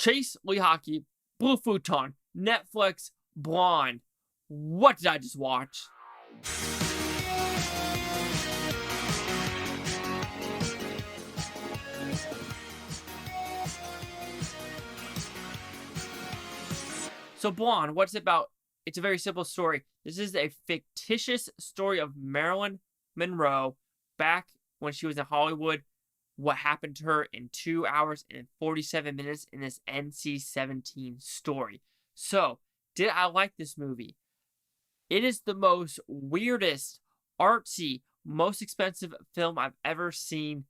Chase Lee Hockey, Blue Futon, Netflix, Blonde. What did I just watch? So Blonde, what's it about? It's a very simple story. This is a fictitious story of Marilyn Monroe back when she was in Hollywood. What happened to her in 2 hours and 47 minutes in this NC-17 story. So, did I like this movie? It is the most weirdest, artsy, most expensive film I've ever seen,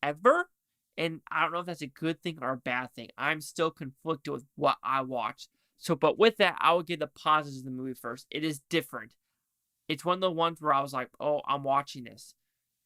ever. And I don't know if that's a good thing or a bad thing. I'm still conflicted with what I watched. So, but with that, I would give the positives of the movie first. It is different. It's one of the ones where I was like, oh, I'm watching this.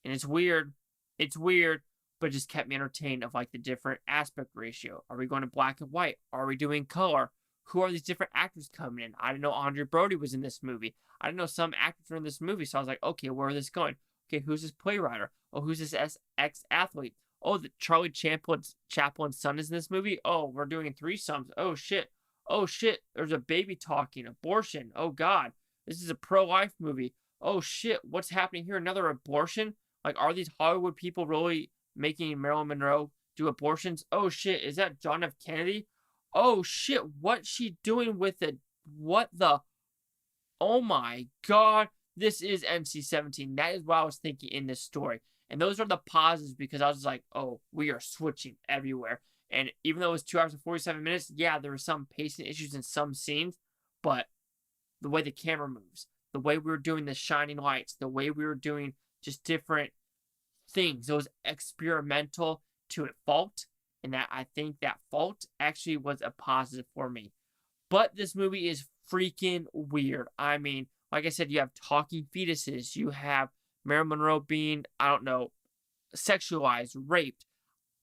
And it's weird. It's weird, but it just kept me entertained of like the different aspect ratio. Are we going to black and white? Are we doing color? Who are these different actors coming in? I didn't know Adrien Brody was in this movie. I didn't know some actors were in this movie. So I was like, okay, where is this going? Okay, who's this playwright? Oh, who's this ex-athlete? Oh, the Charlie Chaplin's son is in this movie? Oh, we're doing threesomes. Oh, shit. Oh, shit. There's a baby talking. Abortion. Oh, God. This is a pro-life movie. Oh, shit. What's happening here? Another abortion? Like, are these Hollywood people really making Marilyn Monroe do abortions? Oh, shit. Is that John F. Kennedy? Oh, shit. What's she doing with it? What the? Oh, my God. This is NC-17. That is what I was thinking in this story. And those are the positives because I was just like, oh, we are switching everywhere. And even though it was 2 hours and 47 minutes, yeah, there were some pacing issues in some scenes, but the way the camera moves, the way we were doing the shining lights, the way we were doing just different things, it was experimental to a fault, and that I think that fault actually was a positive for me. But this movie is freaking weird. I mean, like I said, you have talking fetuses, you have Marilyn Monroe being, I don't know, sexualized, raped.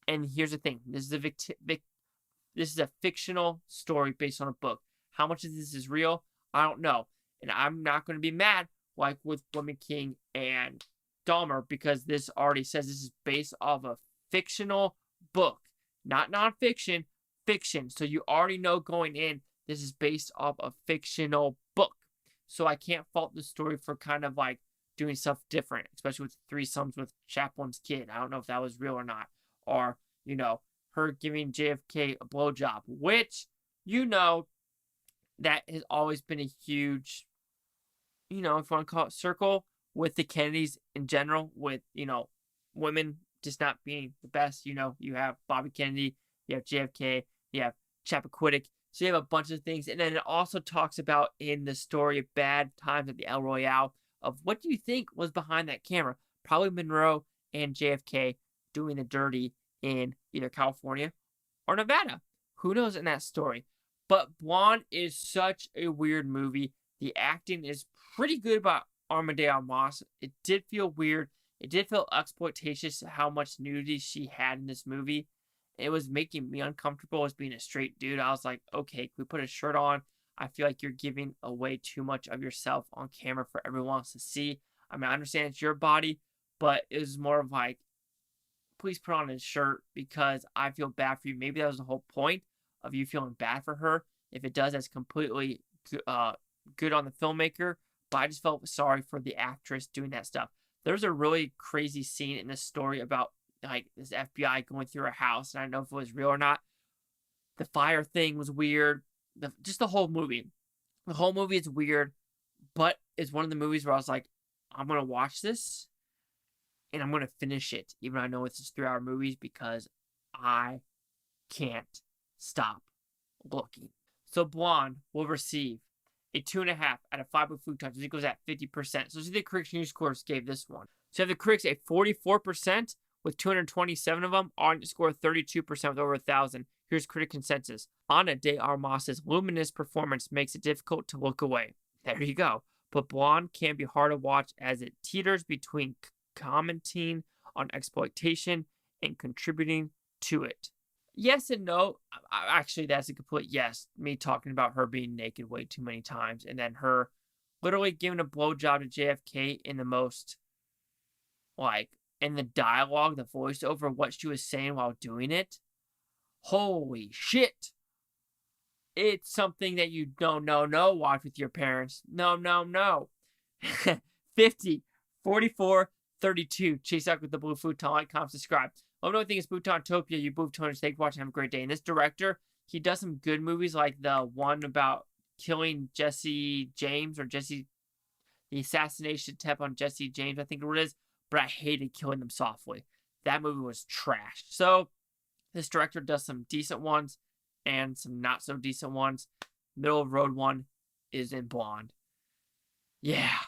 And here's the thing: this is a fictional story based on a book. How much of this is real? I don't know, and I'm not going to be mad like with Woman King and Dahmer because this already says this is based off a fictional book, not nonfiction, fiction. So you already know going in this is based off a fictional book. So I can't fault the story for kind of like doing stuff different, especially with threesomes with Chaplin's kid. I don't know if that was real or not. Or, you know, her giving JFK a blowjob, which, you know, that has always been a huge, you know, if you want to call it circle with the Kennedys in general, with, you know, women just not being the best. You know, you have Bobby Kennedy, you have JFK, you have Chappaquiddick. So you have a bunch of things. And then it also talks about in the story of bad times at the El Royale of what do you think was behind that camera? Probably Monroe and JFK doing the dirty in either California or Nevada. Who knows in that story? But Blonde is such a weird movie. The acting is pretty good by Armas. It did feel weird. It did feel exploitatious how much nudity she had in this movie. It was making me uncomfortable as being a straight dude. I was like, okay, can we put a shirt on? I feel like you're giving away too much of yourself on camera for everyone else to see. I mean, I understand it's your body, but it was more of like, please put on a shirt because I feel bad for you. Maybe that was the whole point of you feeling bad for her. If it does, that's completely good on the filmmaker. But I just felt sorry for the actress doing that stuff. There's a really crazy scene in this story about like this FBI going through her house, and I don't know if it was real or not. The fire thing was weird. Just the whole movie. The whole movie is weird, but it's one of the movies where I was like, I'm going to watch this and I'm going to finish it, even though I know it's just 3-hour movies because I can't stop looking. So Blonde will receive a 2.5 out of 5 with Futon. So it goes at 50%. So see the critics news scores gave this one. So you have the critics at 44% with 227 of them. Audience score 32% with over 1,000. Here's critic consensus. Ana de Armas's luminous performance makes it difficult to look away. There you go. But Blonde can be hard to watch as it teeters between commenting on exploitation and contributing to it. Yes and no. Actually, that's a complete yes. Me talking about her being naked way too many times and then her literally giving a blowjob to JFK in the most, like, in the dialogue, the voiceover, what she was saying while doing it. Holy shit. It's something that you don't no watch with your parents. No. 50, 44, 32. Chase out with the blue futon. Like, comment, subscribe. Another thing is Butantopia. You Butoners, thank you for watching. Have a great day. And this director, he does some good movies like the one about killing Jesse James or the assassination attempt on Jesse James, I think it is. But I hated Killing Them Softly. That movie was trash. So this director does some decent ones and some not so decent ones. Middle of road one is in Blonde. Yeah.